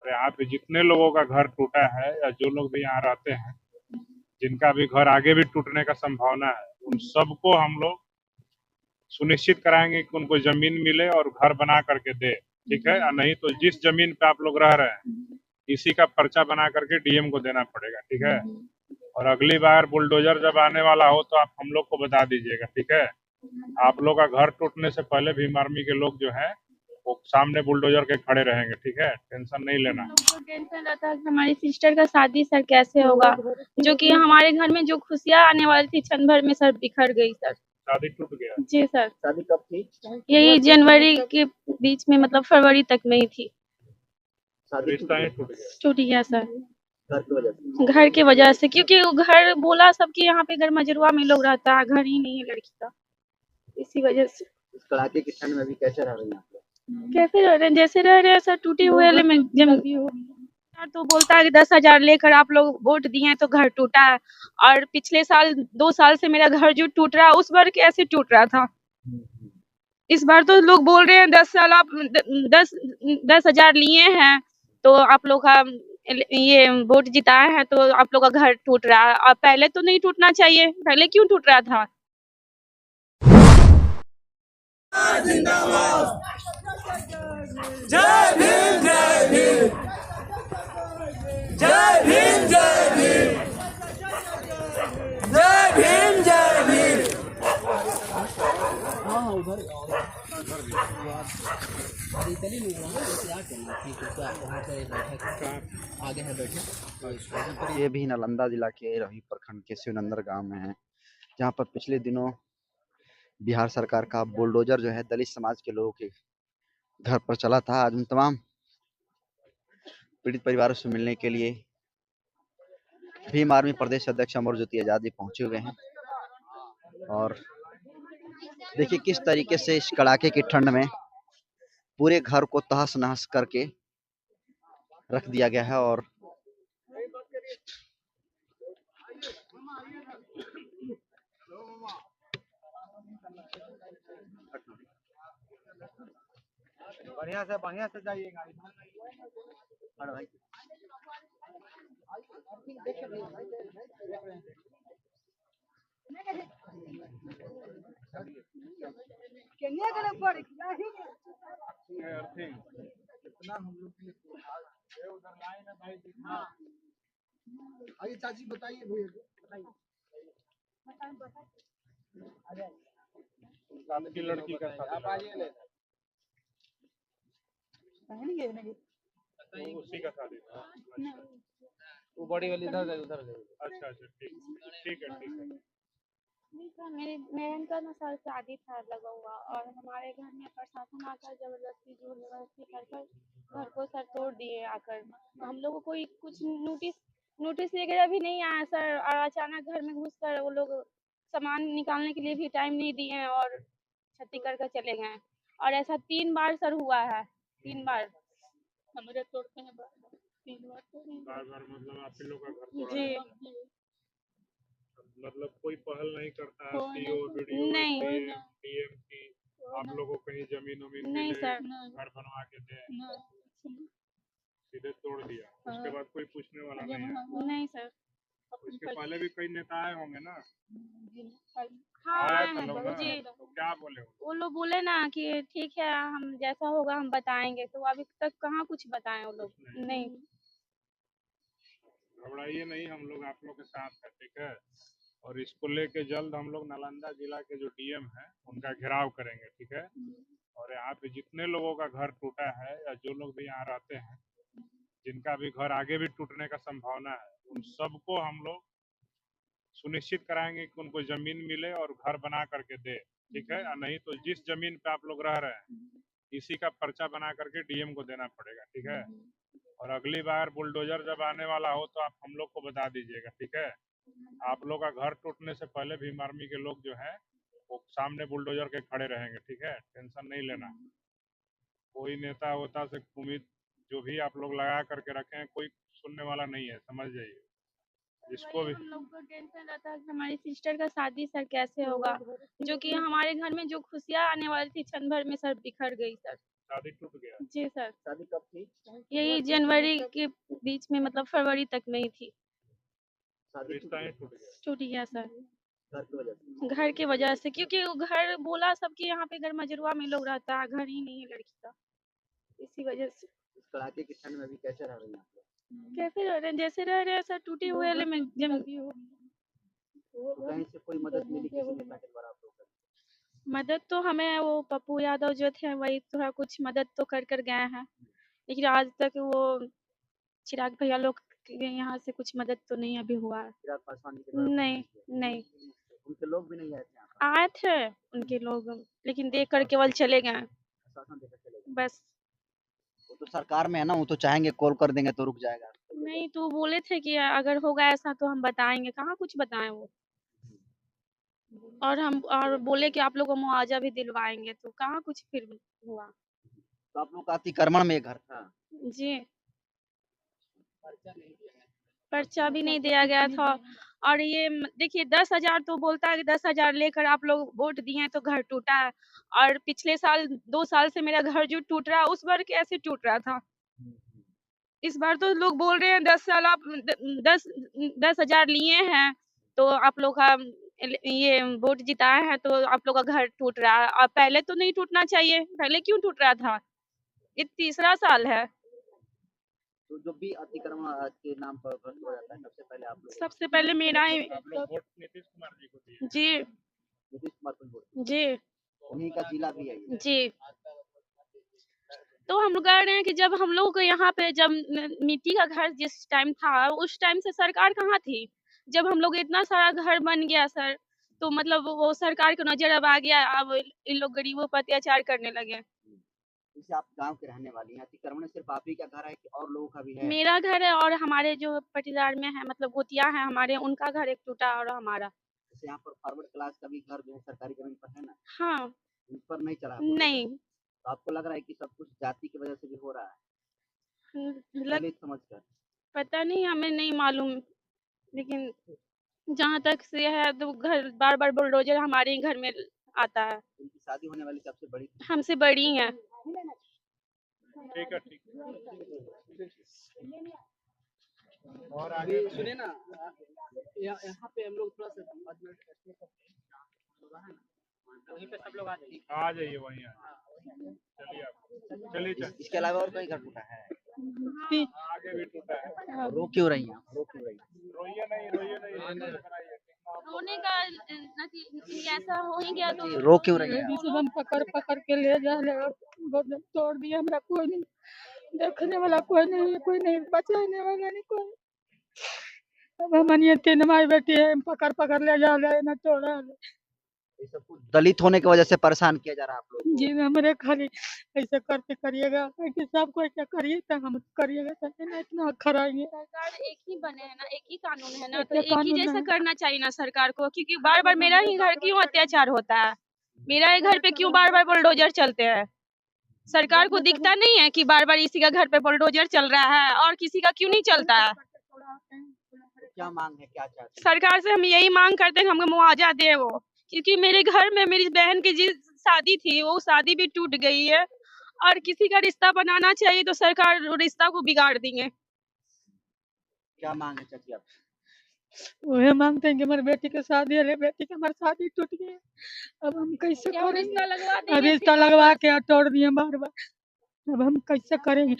और यहाँ पे जितने लोगों का घर टूटा है या जो लोग भी यहाँ रहते हैं, जिनका भी घर आगे भी टूटने का संभावना है, उन सबको हम लोग सुनिश्चित कराएंगे कि उनको जमीन मिले और घर बना करके दे। ठीक है, या नहीं तो जिस जमीन पे आप लोग रह रहे हैं इसी का पर्चा बना करके डीएम को देना पड़ेगा। ठीक है, और अगली बार बुलडोजर जब आने वाला हो तो आप हम लोग को बता दीजिएगा। ठीक है, आप लोग का घर टूटने से पहले भीम आर्मी के लोग जो है वो सामने बुलडोजर के खड़े रहेंगे। ठीक है, टेंशन नहीं लेना। हम लोग को टेंशन रहता है कि हमारी सिस्टर का शादी सर कैसे होगा, जो कि हमारे घर में जो खुशियाँ आने वाली थी क्षण भर में सर बिखर गई सर। शादी टूट गया? जी सर। शादी कब थी? यही जनवरी के बीच में, मतलब फरवरी तक में ही थी। शादी रिश्ता ही टूट गया? टूट गया सर, घर की वजह से। घर की वजह से, क्योंकि वो घर बोला सबके यहाँ पे घर मजरुआ में लोग रहता है, घर ही नहीं है लड़की का, इसी वजह से। इस कड़ाके की ठंड में भी कैसे रह रही हैं आप लोग? कैसे रह रहे हैं? जैसे रह रहे हैं सर, टूटे हुए तो बोलता है कि 10,000 लेकर आप लोग वोट दिए हैं तो घर टूटा है, और पिछले साल 2 साल से मेरा घर जो टूट रहा है उस बार कैसे टूट रहा था। इस बार तो लोग बोल रहे हैं 10 साल आप 10,000 लिए हैं तो आप लोग का ये वोट जिताए हैं तो आप लोग का घर टूट रहा है, और पहले तो नहीं टूटना चाहिए, पहले क्यों टूट रहा था? जय भीम जय भीम जय भीम जय भीम जय भीम जय भीम। ये भी नालंदा जिला के रही प्रखंड के शिवनंदर गांव में है, जहां पर पिछले दिनों बिहार सरकार का बुलडोजर जो है दलित समाज के लोगों के घर पर चला था। आज उन तमाम पीड़ित परिवारों से मिलने के लिए भीम आर्मी प्रदेश अध्यक्ष अमर ज्योति आजाद पहुंचे हुए हैं, और देखिए किस तरीके से इस कड़ाके की ठंड में पूरे घर को तहस नहस करके रख दिया गया है। और बढ़िया से जाइएगा। आइए चाची बताइए भैया। आपकी लड़की का शादी? तो उसी का शादी था? वो बड़ी वाली इधर गई उधर गई। अच्छा अच्छा, ठीक ठीक है ठीक है। नहीं सर, मेरी बहन का ना सर शादी था लगा हुआ, और हमारे घर में प्रशासन आकर जबरदस्ती कर घर को सर तोड़ दिए आकर। हम लोगों को कुछ नोटिस वगैरह भी नहीं आया सर, और अचानक घर में घुसकर वो लोग सामान निकालने के लिए भी टाइम नहीं दिए और क्षति कर चले गए। और ऐसा 3 बार सर हुआ है, 3 बार हमारे तोड़ते हैं, 3 बार बार मतलब आप लोग का घर तोड़ा जी। है? मतलब कोई पहल नहीं करता है? सीओ वीडियो नहीं डीएम की आप लोगों को कहीं जमीन वमीन नहीं मिले, सर, घर बनवा के दे, सीधे तोड़ दिया? उसके बाद कोई पूछने वाला नहीं है? नहीं सर। उसके पहले भी कई नेता आए होंगे ना? हाँ आए आए थे हैं लोग ना, जी। तो क्या बोले वो लोग बोले ना कि ठीक है हम जैसा होगा हम बताएंगे, तो अभी तक कहाँ कुछ बताए वो लोग। नहीं घबराइए नहीं, हम लोग आप लोग के साथ है। ठीक है, और इसको लेके जल्द हम लोग नालंदा जिला के जो डीएम है उनका घेराव करेंगे। ठीक है, और यहाँ पे जितने लोगों का घर टूटा है या जो लोग भी यहाँ रहते हैं, जिनका भी घर आगे भी टूटने का संभावना है, उन सबको हम लोग सुनिश्चित कराएंगे कि उनको जमीन मिले और घर बना करके दे। ठीक है, या नहीं तो जिस जमीन पे आप लोग रह रहे हैं इसी का पर्चा बना करके डीएम को देना पड़ेगा। ठीक है, और अगली बार बुलडोजर जब आने वाला हो तो आप हम लोग को बता दीजिएगा। ठीक है, आप लोग का घर टूटने से पहले भीम आर्मी के लोग जो है वो सामने बुलडोजर के खड़े रहेंगे। ठीक है, टेंशन नहीं लेना। कोई नेता वोता से उम्मीद जो भी आप लोग लगा करके रखे हैं, कोई सुनने वाला नहीं है, समझ जाइए। जिसको भी हम लोग को टेंशन रहता है कि हमारी सिस्टर का शादी सर कैसे होगा, जो कि हमारे घर में जो खुशियाँ आने वाली थी क्षण भर में सर बिखर गई सर। शादी टूट गया। जी सर, शादी कब थी? यही जनवरी के बीच में, मतलब फरवरी तक में ही थी। शादी रिश्ता ही टूट गया। टूट गया सर, घर की वजह से। घर की वजह से, क्योंकि वो घर बोला सबके यहाँ पे घर मजरुआ में लोग रहता है, घर ही नहीं है लड़की का, इसी वजह से। इस कड़ाके की ठंड में भी कैसे रह रही हैं आप लोग? कैसे रह रहे हैं, जैसे रह रहे हैं सर, टूटे हुए वाले में तो कहीं से कोई मदद मिली किसी नेता के द्वारा आप लोग को? मदद तो हमें वो पप्पू यादव जो थे वही थोड़ा कुछ मदद तो कर गए हैं, लेकिन आज तक वो चिराग भैया लोग के यहाँ से कुछ मदद तो नहीं अभी हुआ है। चिराग पासवान जी के द्वारा नहीं नहीं, उनके लोग भी नहीं आए थे यहाँ पर? आए थे उनके लोग, लेकिन देख कर केवल चले गए शासन देकर चले गए। बस। वो तो सरकार में है ना, वो तो चाहेंगे कॉल कर देंगे तो रुक जाएगा। नहीं तो बोले थे कि अगर होगा ऐसा तो हम बताएंगे, कहाँ कुछ बताएं वो, और बोले कि आप लोग को मुआवजा भी दिलवाएंगे, तो कहाँ कुछ फिर हुआ। तो आप लोग का अतिक्रमण में घर था? जी, पर्चा भी नहीं दिया गया था। और ये देखिए 10,000 तो बोलता है कि 10,000 लेकर आप लोग वोट दिए तो घर टूटा है, और पिछले साल 2 साल से मेरा घर जो टूट रहा है उस बार कैसे टूट रहा था। इस बार तो लोग बोल रहे हैं 10 साल आप 10,000 लिए हैं तो आप लोग का ये वोट जिताए हैं तो आप लोग का घर टूट रहा है, और पहले तो नहीं टूटना चाहिए, पहले क्यों टूट रहा था, ये तीसरा साल है। तो जो भी अतिक्रमण के नाम पर भ्रष्ट हो जाता है सबसे पहले आप लोग, सबसे पहले मेरा ही। आप लोग वोट नीतीश कुमार जी को दिए। जी नीतीश कुमार को वोट, जी उन्हीं का जिला भी है ये। जी, तो हम लोग कह रहे हैं कि जब हम लोग को यहाँ पे जब मिट्टी का घर जिस टाइम था उस टाइम से सरकार कहाँ थी, जब हम लोग इतना सारा घर बन गया सर, तो मतलब वो सरकार को नजर अब आ गया, अब इन लोग गरीबों पर अत्याचार करने लगे। जैसे आप गांव के रहने वाली हैं, अतिक्रमण सिर्फ आप ही का घर है कि और लोगों का भी है? मेरा घर है और हमारे जो पटीदार में है, मतलब गोतिया है हमारे, उनका घर एक टूटा और हमारा। जैसे यहाँ पर फॉरवर्ड क्लास का भी घर जो है सरकारी जमीन पर है ना, हाँ उन पर नहीं चढ़ा? नहीं, तो आपको लग रहा है कि सब कुछ जाति की वजह से भी हो रहा है, लग दलित समझकर? पता नहीं, हमें नहीं मालूम, लेकिन जहाँ तक से है तो घर बार बार बुलडोजर हमारे ही घर में आता है। उनकी शादी होने वाली सबसे बड़ी हमसे बड़ी है। ठीक है, ठीक है। और आगे सुनिए ना, यहाँ पे हम लोग थोड़ा सा 5 मिनट वहीं पे सब लोग आ जाइए, वहीं चलिए आप चलिए। इसके अलावा और कहीं घर टूटा है? आगे भी टूटा है। रो क्यों रही हैं आप? रो क्यों रही हैं? रोइए नहीं। रोने का ऐसा हो ही गया तो रो क्यों रही हैं? सब हम पकड़ के ले जा रहे, तोड़ दिया, हमरा कोई नहीं देखने वाला, कोई नहीं बचाने वाला नहीं कोई। अब हम ये 3 माई बेटी है, पकड़ ले जा रहे ना, तोड़ा ये सब कुछ दलित होने की वजह से परेशान किया जा रहा है आप लोग? जी। हमरे खाली ऐसे करके करिएगा कि सबको ऐसा करिए तो हम करिएगा, ना इतना खराएंगे। सरकार एक ही बने है ना, एक ही कानून है ना, तो एक एक ही कानून जैसा है। करना चाहिए ना सरकार को, क्योंकि बार बार मेरा ही घर क्यों अत्याचार होता है, मेरा ही घर पे क्यों बार बार बुलडोजर चलते हैं। सरकार को दिखता नहीं है कि बार बार इसी का घर पे बुलडोजर चल रहा है और किसी का क्यों नहीं चलता है। क्या मांग है, क्या चाहते हैं? सरकार से हम यही मांग करते हैं कि हमको मुआवजा दे वो, क्योंकि मेरे घर में मेरी बहन की जिस शादी थी वो शादी भी टूट गई है, और किसी का रिश्ता बनाना चाहिए तो सरकार रिश्ता को बिगाड़ देंगे। क्या मांग है चाची आप? वही मांगते हैं कि हमारी बेटी की शादी है, बेटी की हमारी शादी टूट गई है, अब हम कैसे क्या करेंगे? रिश्ता लगवा अब देंगे रिश्ता लगवा के तोड़ दिए बार बार, अब हम कैसे करेंगे?